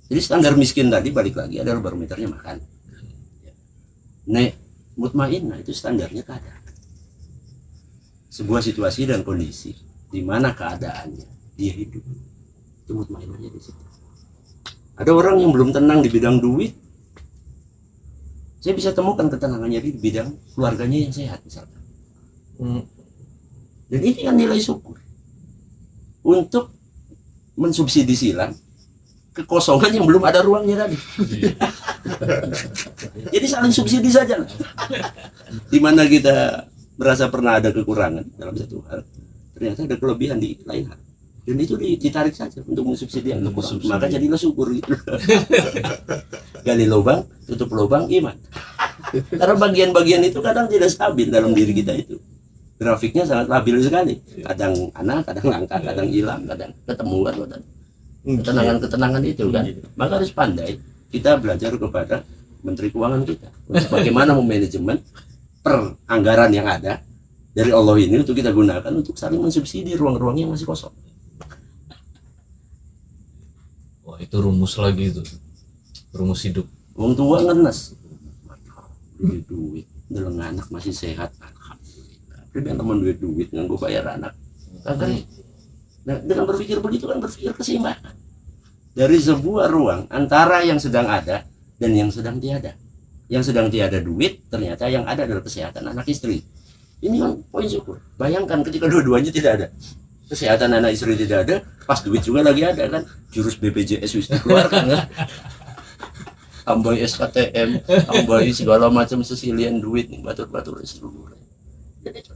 Jadi standar miskin tadi balik lagi adalah barometernya makan. Nek mutmainnah itu standarnya keadaan. Sebuah situasi dan kondisi di mana keadaannya dia hidup. Itu mutmainnahnya di situ. Ada orang yang belum tenang di bidang duit. Saya bisa temukan ketenangannya di bidang keluarganya yang sehat misalkan. Dan ini kan nilai syukur untuk mensubsidi silang kekosongan yang belum ada ruangnya tadi. Jadi saling subsidi saja lah. Di mana kita merasa pernah ada kekurangan dalam satu hal, ternyata ada kelebihan di lain hal. Dan itu ditarik saja untuk mensubsidi yang kekurangan. Maka jadilah syukur gitu. Gali lubang, tutup lubang, iman. Karena bagian-bagian itu kadang tidak stabil dalam diri kita itu. Grafiknya sangat labil sekali. Kadang anak, kadang langka, kadang hilang, kadang ketemu kan. Ketenangan-ketenangan itu kan. Maka harus pandai kita belajar kepada Menteri Keuangan kita. Untuk bagaimana memanajemen per anggaran yang ada dari Allah ini untuk kita gunakan untuk saling mensubsidi ruang-ruang yang masih kosong. Wah, itu rumus lagi itu. Rumus hidup. Wong tua ngenes. Duit, deleng anak masih sehat. Alhamdulillah. Pribadi teman duit nganggo bayar anak. Kan nah, dengan berpikir begitu kan berpikir keseimbangan. Dari sebuah ruang antara yang sedang ada dan yang sedang tiada. Yang sedang tiada duit, ternyata yang ada adalah kesehatan anak istri. Ini kan poin syukur. Bayangkan ketika dua-duanya tidak ada. Kesehatan anak istri tidak ada, pas duit juga lagi ada kan. Jurus BPJS wis dikeluarkan kan. Tambahi SKTM, tambahi segala macam sesilian duit nih, batur-batur seluruh. Dan itu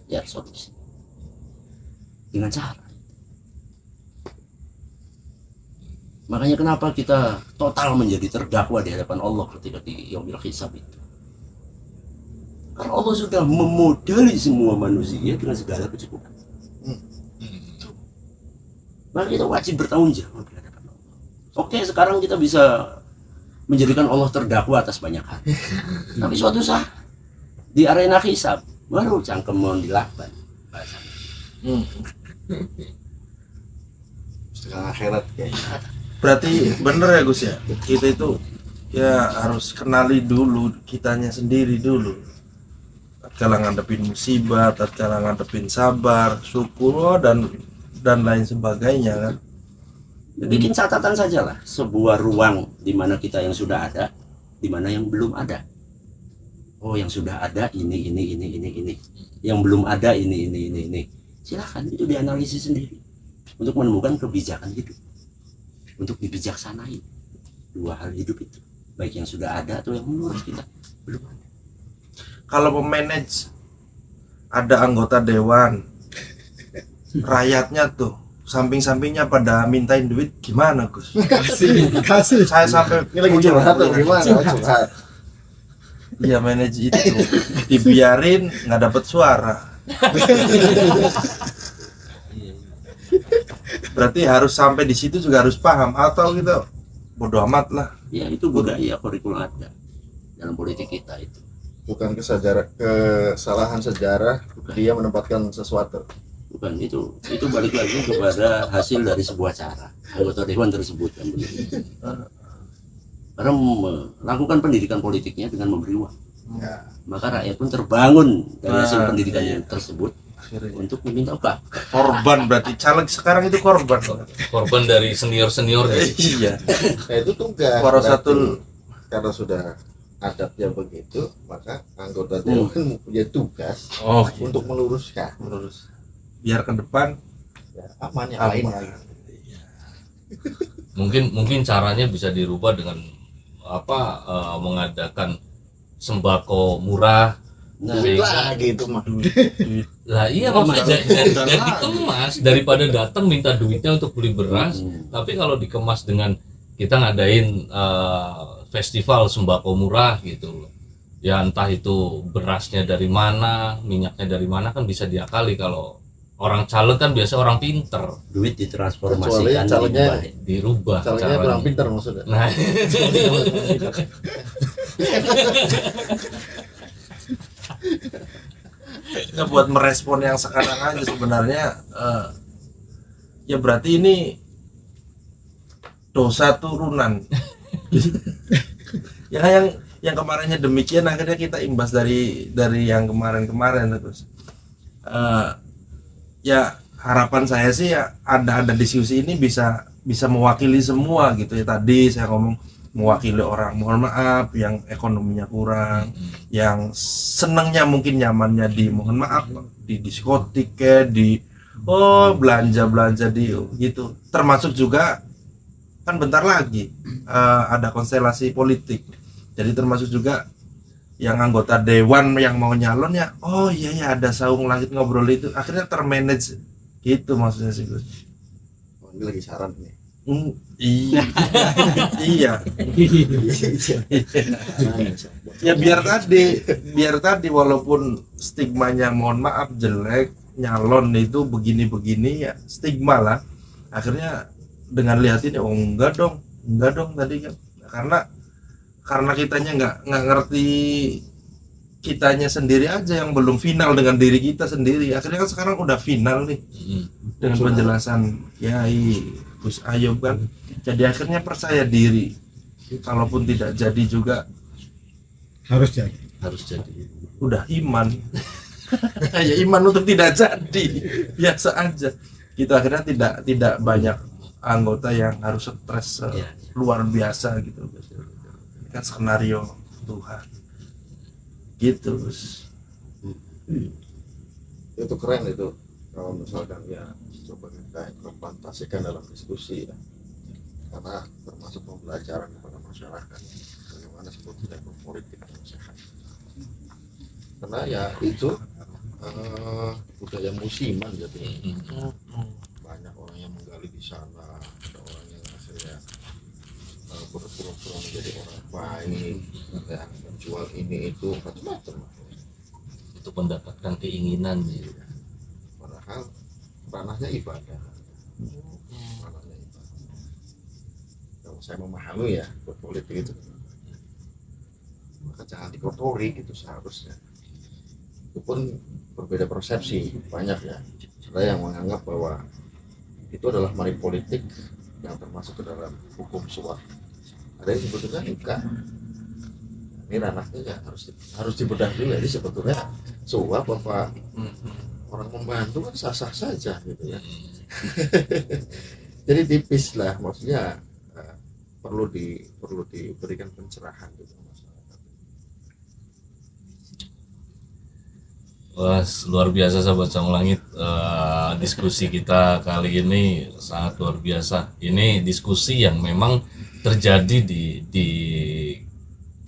ya solusi. Dengan cara. Makanya kenapa kita total menjadi terdakwa di hadapan Allah ketika di yaumil hisab itu. Karena Allah sudah memodali semua manusia dengan segala kecukupan. Maka kita wajib bertanggung jawab di hadapan Allah. Oke, sekarang kita bisa menjadikan Allah terdakwa atas banyak hal. Tapi suatu saat di arena hisab baru cangkem mau dilakban bahasanya. Setengah akhirat kayaknya. Berarti bener ya Gus ya, kita itu ya harus kenali dulu kitanya sendiri dulu. tatkala ngadepin musibah, tatkala ngadepin sabar, syukur dan lain sebagainya kan. Jadi Bikin catatan saja lah, sebuah ruang di mana kita yang sudah ada, di mana yang belum ada. Oh, yang sudah ada ini. Yang belum ada ini. Silakan itu dianalisis sendiri untuk menemukan kebijakan hidup, untuk dibijaksanai dua hal hidup itu, baik yang sudah ada atau yang menurut kita belum ada. kalau memanage ada anggota dewan, rakyatnya tuh samping-sampingnya pada mintain duit, gimana Gus? Kasih. Saya sampai Ini lagi curhat atau gimana? Curhat. Iya, manage itu dibiarin nggak dapat suara. Berarti harus sampai di situ juga harus paham, atau kita bodoh amat lah. Ya itu budaya kurikulum ada dalam politik kita itu. Bukan kesalahan sejarah dia menempatkan sesuatu. Bukan itu balik lagi kepada hasil dari sebuah cara anggota dewan tersebut kan begitu. Karena melakukan pendidikan politiknya dengan memberi uang, Ya. maka rakyat pun terbangun dari hasil Nah, pendidikan iya. tersebut Akhirnya untuk meminta upah. korban, berarti caleg sekarang itu korban. Korban dari senior Iya. Nah, itu tugas. Warasatul Karena sudah adatnya begitu, maka anggota dewan punya tugas untuk meluruskan. terus biar ke depan Ya, aman yang aman. lain lagi. mungkin caranya bisa dirubah dengan mengadakan sembako murah. Nah, Lagi itu mah. Lah iya, maksudnya jadi dikemas daripada datang minta duitnya untuk beli beras. Tapi kalau dikemas dengan kita ngadain festival sembako murah gitu, ya entah itu berasnya dari mana, minyaknya dari mana, kan bisa diakali. Kalau orang caleg kan biasa orang pinter, duit ditransformasikan Kecuali calonnya- dirubah Caranya kurang caranya. pintar maksudnya. Nah, kita buat merespon yang sekarang aja sebenarnya, ya berarti ini dosa turunan. Ya yang kemarinnya demikian, akhirnya kita imbas dari yang kemarin terus. Ya harapan saya sih ya ada diskusi ini bisa mewakili semua gitu ya. Tadi saya ngomong mewakili orang, mohon maaf, yang ekonominya kurang, yang senangnya mungkin nyamannya di mohon maaf di diskotik kayak di belanja di gitu. Termasuk juga kan bentar lagi ada konstelasi politik, jadi termasuk juga yang anggota dewan yang mau nyalon ya, oh iya ada saung langit ngobrol itu, akhirnya termanage gitu maksudnya sih Gus. Oh, ini lagi saran nih. Iya. Iya. Ya biar tadi walaupun stigmanya mohon maaf jelek, nyalon itu begini ya stigma lah. Akhirnya dengan lihat ini, oh enggak dong tadi kan, karena kitanya nggak ngerti kitanya sendiri aja yang belum final dengan diri kita sendiri. Akhirnya kan sekarang udah final nih dengan penjelasan Kiai Gus Ayub kan, jadi akhirnya percaya diri, kalaupun tidak jadi juga Harus jadi. harus jadi. udah iman. Ya iman untuk tidak jadi, biasa aja. Kita akhirnya tidak banyak anggota yang harus stres luar biasa gitu. Ini kan skenario Tuhan. Gitu, Gus. Itu keren itu. Kalau misalkan ya coba kita implementasikan dalam diskusi ya. Karena termasuk pembelajaran kepada masyarakat bagaimana sebetulnya berpolitik yang sehat. Karena ya itu budaya musiman jadi banyak orang yang menggali di sana, ada orang yang akhirnya berpura-pura menjadi orang baik, ya, menjual ini itu macam-macam. Untuk mendapatkan keinginan gitu. Padahal ranahnya ibadah. Ranahnya ibadah. Kalau saya memahami ya berpolitik itu, maka jangan dikotori gitu seharusnya. Itu pun berbeda persepsi banyak ya. Ada yang menganggap bahwa itu adalah money politik yang termasuk ke dalam hukum suap. Ada yang sebetulnya enggak. Ini ranahnya ya harus dibedah dulu. Jadi sebetulnya suap apa orang membantu kan sah-sah saja gitu ya. Jadi tipis lah, maksudnya perlu diberikan pencerahan gitu masyarakat. Wah, luar biasa sahabat Sang Langit. Diskusi kita kali ini sangat luar biasa. Ini diskusi yang memang terjadi di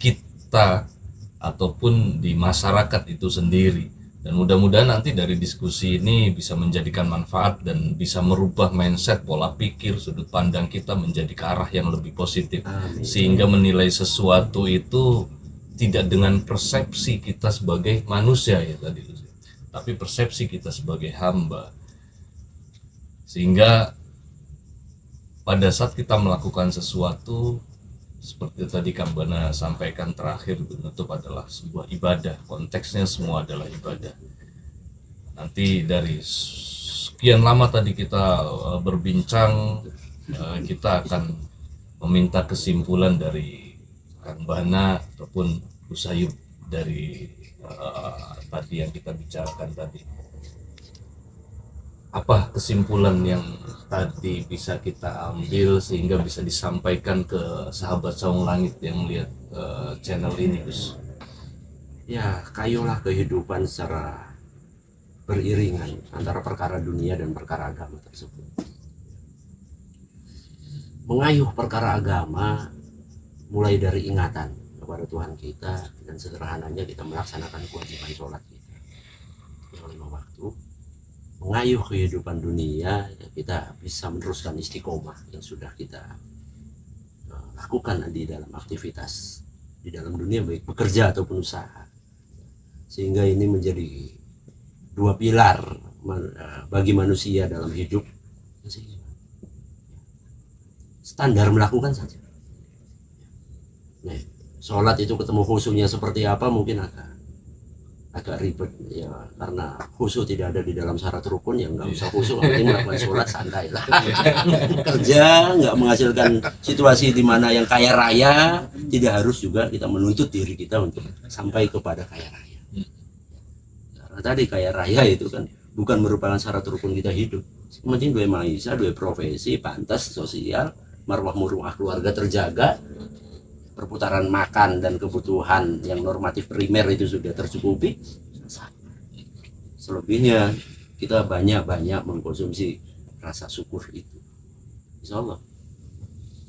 kita ataupun di masyarakat itu sendiri. Dan mudah-mudahan nanti dari diskusi ini bisa menjadikan manfaat dan bisa merubah mindset, pola pikir, sudut pandang kita menjadi ke arah yang lebih positif. Amin. Sehingga menilai sesuatu itu tidak dengan persepsi kita sebagai manusia ya tadi, tapi persepsi kita sebagai hamba. Sehingga pada saat kita melakukan sesuatu seperti tadi Kang Bana sampaikan terakhir, penutup adalah sebuah ibadah, konteksnya semua adalah ibadah. Nanti dari sekian lama tadi kita berbincang, kita akan meminta kesimpulan dari Kang Bana ataupun Gus Sayub dari tadi yang kita bicarakan tadi. Apa kesimpulan yang tadi bisa kita ambil sehingga bisa disampaikan ke sahabat Saung Langit yang melihat channel ini, Gus? Ya, kayulah kehidupan secara beriringan antara perkara dunia dan perkara agama tersebut. Mengayuh perkara agama mulai dari ingatan kepada Tuhan kita, dan sederhananya kita melaksanakan kewajiban sholat kita yang 5 waktu. Mengayuh kehidupan dunia, ya kita bisa meneruskan istiqomah yang sudah kita lakukan di dalam aktivitas di dalam dunia, baik bekerja ataupun usaha, sehingga ini menjadi 2 pilar bagi manusia dalam hidup. Standar melakukan saja. Nah, sholat itu ketemu khusyuknya seperti apa mungkin agak ribet ya, karena khusyuk tidak ada di dalam syarat rukun, ya nggak usah khusyuk, penting melakukan sholat santai lah. Kerja nggak menghasilkan situasi di mana yang kaya raya, tidak harus juga kita menuntut diri kita untuk sampai kepada kaya raya. Karena tadi kaya raya itu kan bukan merupakan syarat rukun kita hidup. Penting dua maisa, dua profesi, pantas sosial, marwah muruah keluarga terjaga, perputaran makan dan kebutuhan yang normatif primer itu sudah tercukupi. Selebihnya kita banyak-banyak mengkonsumsi rasa syukur itu. Insya Allah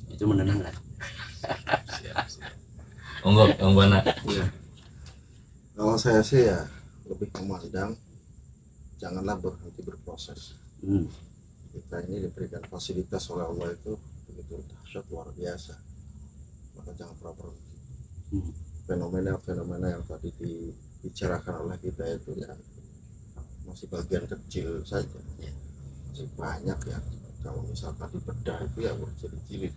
itu menenangkan. Monggo, Kang Bana. Kalau saya sih ya lebih memandang janganlah berhenti berproses. Kita ini diberikan fasilitas oleh Allah itu begitu dahsyat, luar biasa. Maka jangan pernah berhenti. Fenomena-fenomena yang tadi dibicarakan oleh kita itu ya masih bagian kecil saja, masih banyak ya. Kalau misalkan dibedah itu ya berjilid-jilid.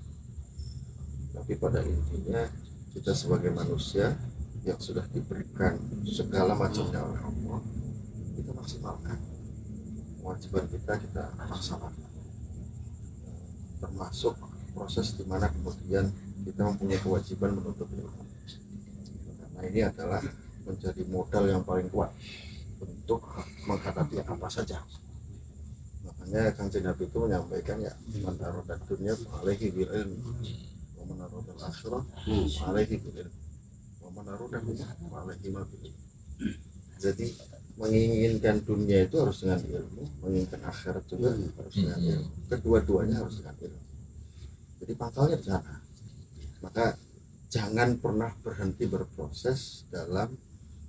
Tapi pada intinya kita sebagai manusia yang sudah diberikan segala macamnya oleh Allah, kita maksimalkan kewajiban kita laksanakan, termasuk proses di mana kemudian kita mempunyai kewajiban menuntut ilmu. Karena ini adalah menjadi modal yang paling kuat untuk menghadapi apa saja. Makanya Kanjeng Nabi itu menyampaikan ya, man arada dunya alaihi bil ilmi, wa man arada al-akhirah alaihi bil ilmi, wa man arada alaihi bil ilmi. Jadi menginginkan dunia itu harus dengan ilmu, menginginkan akhirat juga harus dengan ilmu. Kedua-duanya harus dengan ilmu. Jadi pangkalnya di sana. Maka jangan pernah berhenti berproses dalam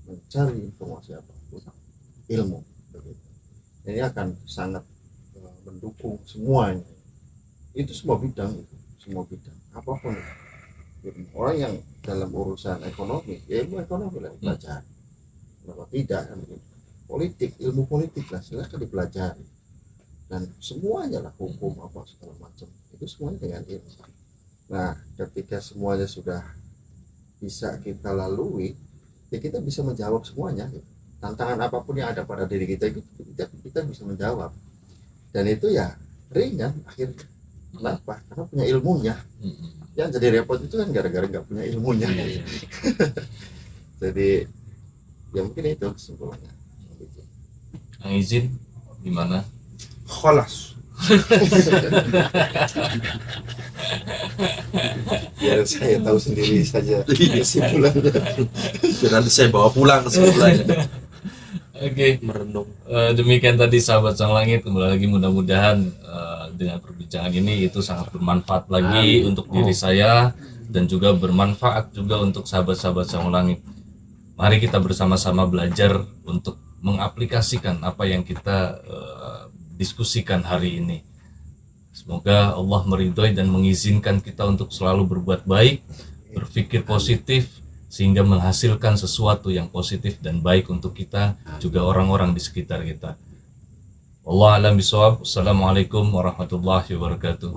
mencari informasi apapun, ilmu. Ini akan sangat mendukung semuanya. Itu semua bidang, apapun. Orang yang dalam urusan ekonomi, ya ilmu ekonomi lah dipelajari. Kalau tidak, politik, ilmu politik lah silahkan dipelajari. Dan semuanya lah, hukum apa segala macam, itu semuanya dengan ilmu. Nah, ketika semuanya sudah bisa kita lalui, ya kita bisa menjawab semuanya. Tantangan apapun yang ada pada diri kita itu kita bisa menjawab. Dan itu ya ringan akhirnya. Kenapa? Karena punya ilmunya. Yang jadi repot itu kan gara-gara nggak punya ilmunya. Jadi Ya mungkin itu kesimpulannya. Yang izin gimana? Kholas. Biar saya tahu sendiri saja kesimpulannya. Nanti saya bawa pulang kesimpulannya. Oke. Merenung. Demikian tadi sahabat Sang Langit, kembali lagi mudah-mudahan dengan perbincangan ini itu sangat bermanfaat lagi untuk diri saya dan juga bermanfaat juga untuk sahabat-sahabat Sang Langit. Mari kita bersama-sama belajar untuk mengaplikasikan apa yang kita diskusikan hari ini. Semoga Allah meridhoi dan mengizinkan kita untuk selalu berbuat baik, berpikir positif, sehingga menghasilkan sesuatu yang positif dan baik untuk kita juga orang-orang di sekitar kita. Wallahu a'lam bishawab. Assalamualaikum warahmatullahi wabarakatuh.